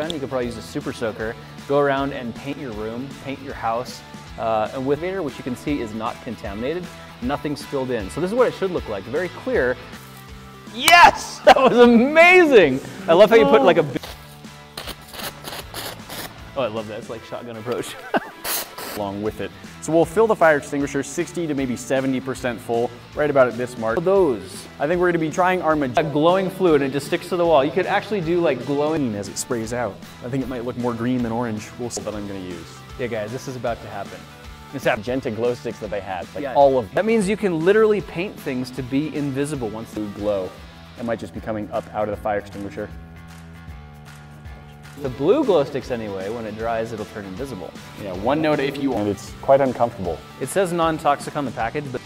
You could probably use a super soaker, go around and paint your room, paint your house, and with it, which you can see is not contaminated, nothing spilled in. So this is what it should look like, very clear. Yes! That was amazing! I love how you put like a... Oh, I love that, it's like shotgun approach. Along with it. So we'll fill the fire extinguisher 60 to maybe 70% full, right about at this mark. Those. I think we're gonna be trying our glowing fluid and it just sticks to the wall. You could actually do like glowing as it sprays out. I think it might look more green than orange. We'll see what I'm gonna use. Yeah guys, this is about to happen. It's that magenta glow sticks that they had, like all of them. That means you can literally paint things to be invisible once they glow. It might just be coming up out of the fire extinguisher. The blue glow sticks anyway, when it dries, it'll turn invisible. Yeah, one note if you want. It's quite uncomfortable. It says non-toxic on the package, but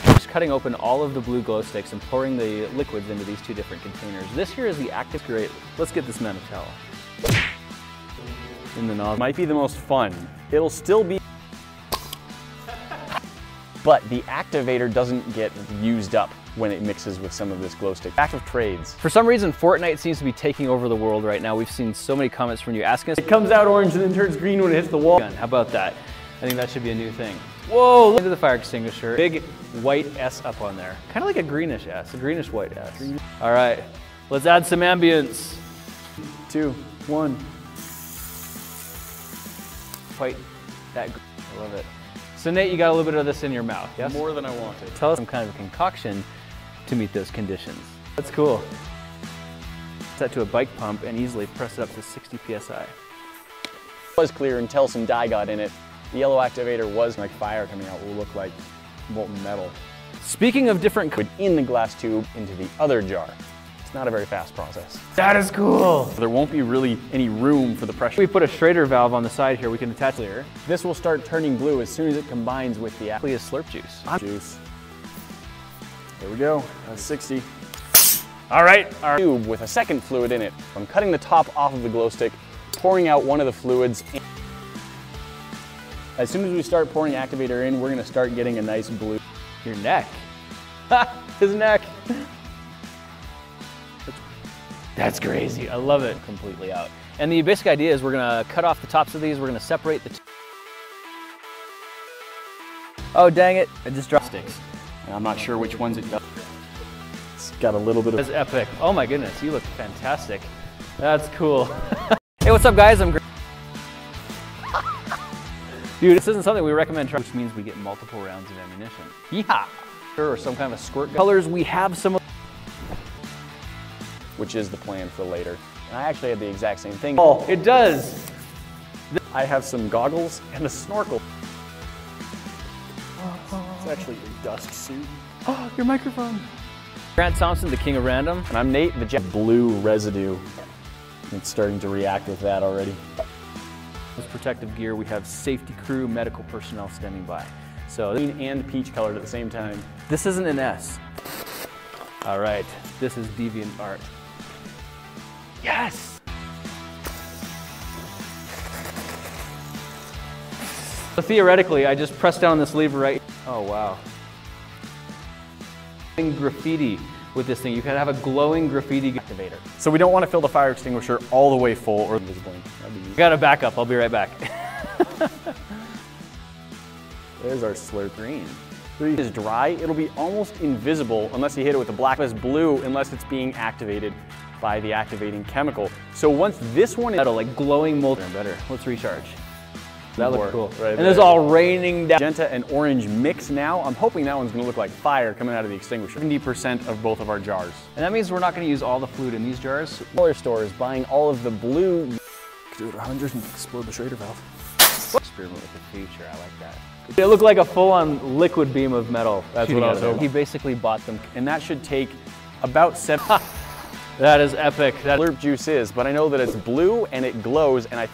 just cutting open all of the blue glow sticks and pouring the liquids into these two different containers. This here is the active. Great. Let's get this man a towel. In the nozzle. Might be the most fun. It'll still be, but the activator doesn't get used up when it mixes with some of this glow stick. Back of trades. For some reason, Fortnite seems to be taking over the world right now. We've seen so many comments from you asking us. It comes out orange and then turns green when it hits the wall. How about that? I think that should be a new thing. Whoa, look at the fire extinguisher. Big white S up on there. Kind of like a greenish S, a greenish white S. All right, let's add some ambience. 2, 1. Quite that, I love it. So Nate, you got a little bit of this in your mouth, yes? More than I wanted. Tell us some kind of a concoction to meet those conditions. That's cool. Set to a bike pump and easily press it up to 60 PSI. It was clear until some dye got in it. The yellow activator was like fire coming out, will look like molten metal. Speaking of different in the glass tube into the other jar. It's not a very fast process. That is cool. There won't be really any room for the pressure. We put a Schrader valve on the side here we can attach here. This will start turning blue as soon as it combines with the Slurp juice. There we go, that's 60. All right, our tube with a second fluid in it. I'm cutting the top off of the glow stick, pouring out one of the fluids. As soon as we start pouring activator in, we're gonna start getting a nice blue. Your neck. Ha, his neck. That's crazy, I love it. Completely out. And the basic idea is we're gonna cut off the tops of these, we're gonna separate the Oh dang it, I just dropped sticks. And I'm not sure which ones it does. It's got a little bit of... That's epic. Oh my goodness, you look fantastic. That's cool. Hey, what's up guys? I'm great. Dude, this isn't something we recommend trying, which means we get multiple rounds of ammunition. Yeehaw! Or some kind of a squirt gun. Colors, we have some of... Which is the plan for later. And I actually had the exact same thing. Oh, it does! I have some goggles and a snorkel. It's actually a dust suit. Oh, your microphone. Grant Thompson, the king of random. And I'm Nate, the blue residue. It's starting to react with that already. With protective gear, we have safety crew, medical personnel standing by. So green and peach colored at the same time. This isn't an S. All right, this is deviant art. Yes! So theoretically, I just press down this lever right. Oh wow. Graffiti with this thing. You can have a glowing graffiti activator. So we don't want to fill the fire extinguisher all the way full or invisible. Gotta back up, I'll be right back. There's our Slurp green. If it is dry, it'll be almost invisible unless you hit it with the black. It's blue unless it's being activated by the activating chemical. So once this one is metal, like glowing molten better. Let's recharge. That looks cool. Right, and it's all raining down. Magenta and orange mix now. I'm hoping that one's gonna look like fire coming out of the extinguisher. 70% of both of our jars. And that means we're not gonna use all the fluid in these jars. Dollar store is buying all of the blue. Do it 100 and explode the Schrader valve. Experiment with the future, I like that. It looked like a full-on liquid beam of metal. That's what I was hoping. He basically bought them. And that should take about 7. That is epic. That Slurp juice is, but I know that it's blue and it glows and I...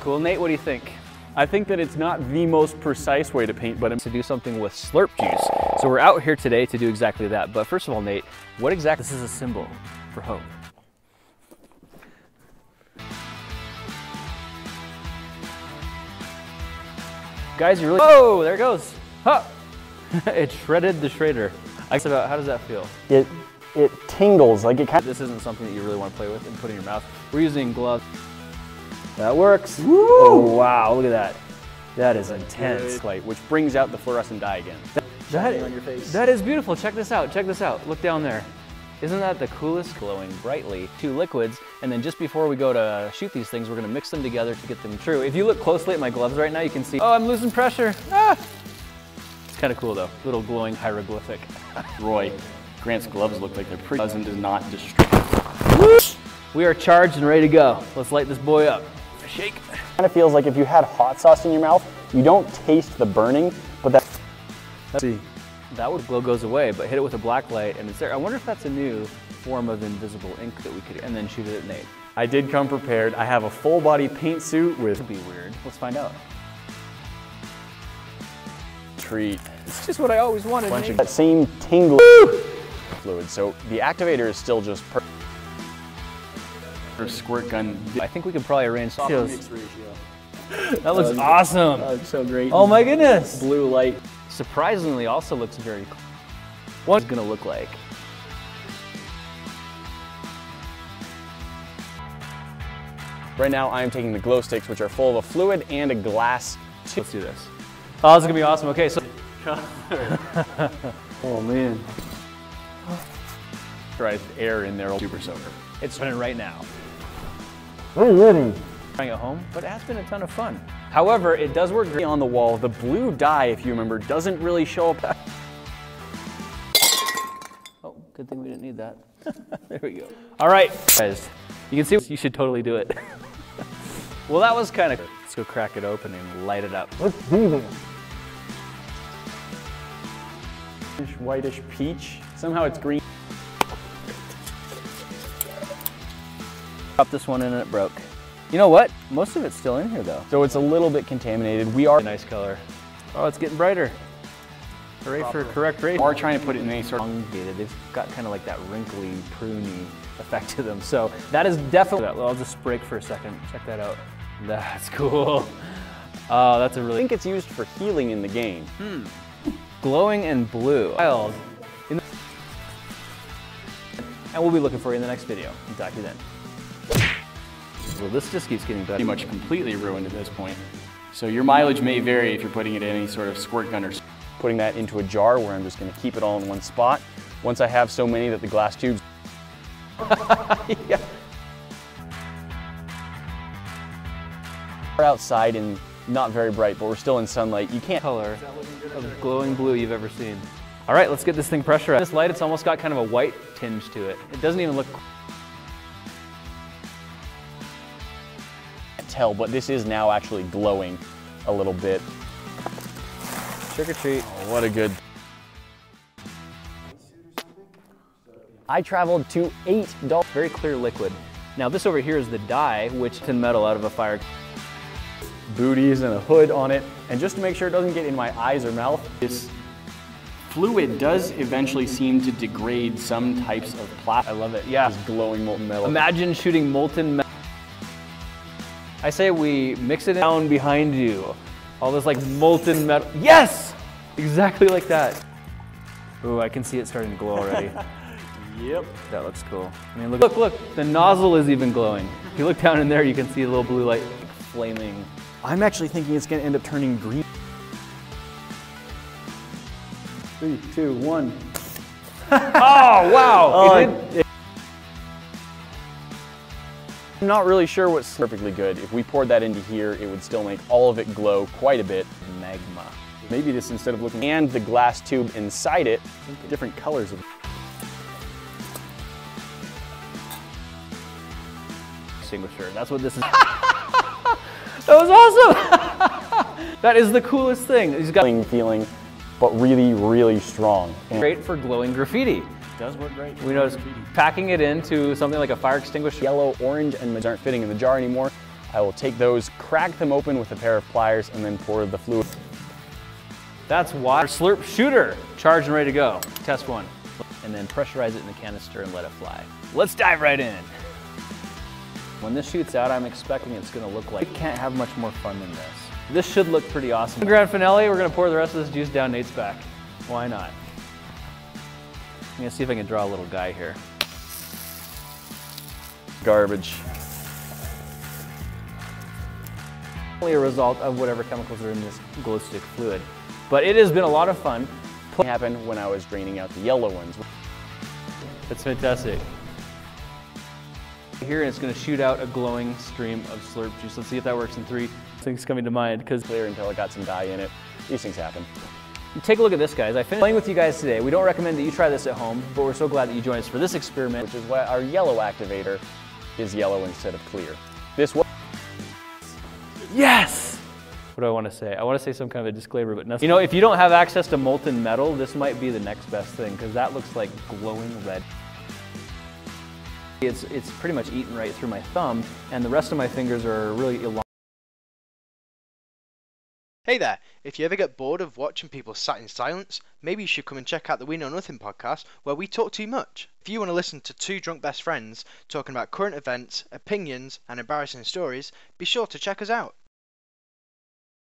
Cool, Nate, what do you think? I think that it's not the most precise way to paint, but to do something with Slurp juice. So we're out here today to do exactly that. But first of all, Nate, what exactly, this is a symbol for hope. Guys, you really, oh, there it goes. Huh. It shredded the shredder. About how does that feel? It tingles, like it kind of... This isn't something that you really want to play with and put in your mouth. We're using gloves. That works. Woo! Oh wow, look at that. That is intense. Light, which brings out the fluorescent dye again. On your face. That is beautiful. Check this out. Check this out. Look down there. Isn't that the coolest? Glowing brightly. 2 liquids, and then just before we go to shoot these things, we're gonna mix them together to get them true. If you look closely at my gloves right now, you can see, oh, I'm losing pressure. Ah! It's kind of cool though. Little glowing hieroglyphic. Roy, Grant's gloves look like they're pretty. Does not destroy. We are charged and ready to go. Let's light this boy up. Shake. Kind of feels like if you had hot sauce in your mouth, you don't taste the burning, but that's... See. That would glow goes away, but hit it with a black light and it's there. I wonder if that's a new form of invisible ink that we could, and then shoot it at Nate. I did come prepared. I have a full body paint suit with... Could be weird. Let's find out. Treat. It's just what I always wanted. Bunch of that same tingle fluid. So the activator is still just squirt gun. I think we could probably arrange mix ratio. That looks awesome. That looks so great. Oh my goodness. Blue light. Surprisingly, also looks very cool. What's it gonna look like? Right now, I am taking the glow sticks, which are full of a fluid and a glass tube. Let's do this. Oh, this is gonna be awesome. Okay, so. Oh man. Pressurized air in there, super soaker. It's running right now. I'm ready. Trying at home, but it has been a ton of fun. However, it does work great On the wall, the blue dye, if you remember, doesn't really show up. Oh, good thing we didn't need that. There we go. All right, guys, you can see you should totally do it. Well, that was kind of. Let's go crack it open and light it up. Let's do this. Whitish peach. Somehow it's green. Dropped this one in and it broke. You know what? Most of it's still in here though. So it's a little bit contaminated. We are... Nice color. Oh, it's getting brighter. Hooray for correct rate. We are trying to put it in any sort of... Elongated. They've got kind of like that wrinkly, pruny effect to them. So that is definitely... I'll just break for a second. Check that out. That's cool. Oh, that's a really... I think it's used for healing in the game. Glowing and blue. Wild. And we'll be looking for you in the next video. I'll talk to you then. Well, this just keeps getting better. Pretty much completely ruined at this point. So your mileage may vary if you're putting it in any sort of squirt gun or putting that into a jar where I'm just going to keep it all in one spot. Once I have so many that the glass tubes... Yeah. We're outside and not very bright, but we're still in sunlight. You can't... Color of glowing blue you've ever seen. All right, let's get this thing pressurized. This light, it's almost got kind of a white tinge to it. It doesn't even look... Tell, but this is now actually glowing a little bit. Trick or treat. Oh, what a good... I traveled to $8. Very clear liquid. Now this over here is the dye, which tin metal out of a fire. Booties and a hood on it, and just to make sure it doesn't get in my eyes or mouth, this fluid does eventually seem to degrade some types of plastic. I love it, yeah. This glowing molten metal. Imagine shooting molten metal. I say we mix it down behind you. All this like molten metal. Yes! Exactly like that. Ooh, I can see it starting to glow already. Yep. That looks cool. I mean, look, the nozzle is even glowing. If you look down in there, you can see a little blue light flaming. I'm actually thinking it's gonna end up turning green. 3, 2, 1. Oh, wow! I'm not really sure what's perfectly good. If we poured that into here, it would still make all of it glow quite a bit. Magma. Maybe this, instead of looking, and the glass tube inside it, different colors of extinguisher. That's what this is. That was awesome! That is the coolest thing. He's got feeling, but really, really strong. Great for glowing graffiti. Does work great. We noticed packing it into something like a fire extinguisher. Yellow, orange, and aren't fitting in the jar anymore. I will take those, crack them open with a pair of pliers, and then pour the fluid. That's why our Slurp shooter, charged and ready to go. Test one. And then pressurize it in the canister and let it fly. Let's dive right in. When this shoots out, I'm expecting it's gonna look like, it can't have much more fun than this. This should look pretty awesome. Grand finale, we're gonna pour the rest of this juice down Nate's back. Why not? I'm gonna see if I can draw a little guy here. Garbage. Only a result of whatever chemicals are in this glow stick fluid. But it has been a lot of fun. It happened when I was draining out the yellow ones. That's fantastic. Here, and it's going to shoot out a glowing stream of Slurp juice. Let's see if that works in 3. Things coming to mind because Clear until it got some dye in it. These things happen. Take a look at this, guys. I finished playing with you guys today. We don't recommend that you try this at home, but we're so glad that you joined us for this experiment. Which is why our yellow activator is yellow instead of clear. This one. Yes! What do I want to say? I want to say some kind of a disclaimer, but nothing. You know, if you don't have access to molten metal, this might be the next best thing because that looks like glowing red. It's pretty much eaten right through my thumb, and the rest of my fingers are really elongated. Hey there, if you ever get bored of watching people sat in silence, maybe you should come and check out the We Know Nothing podcast where we talk too much. If you want to listen to two drunk best friends talking about current events, opinions and embarrassing stories, be sure to check us out.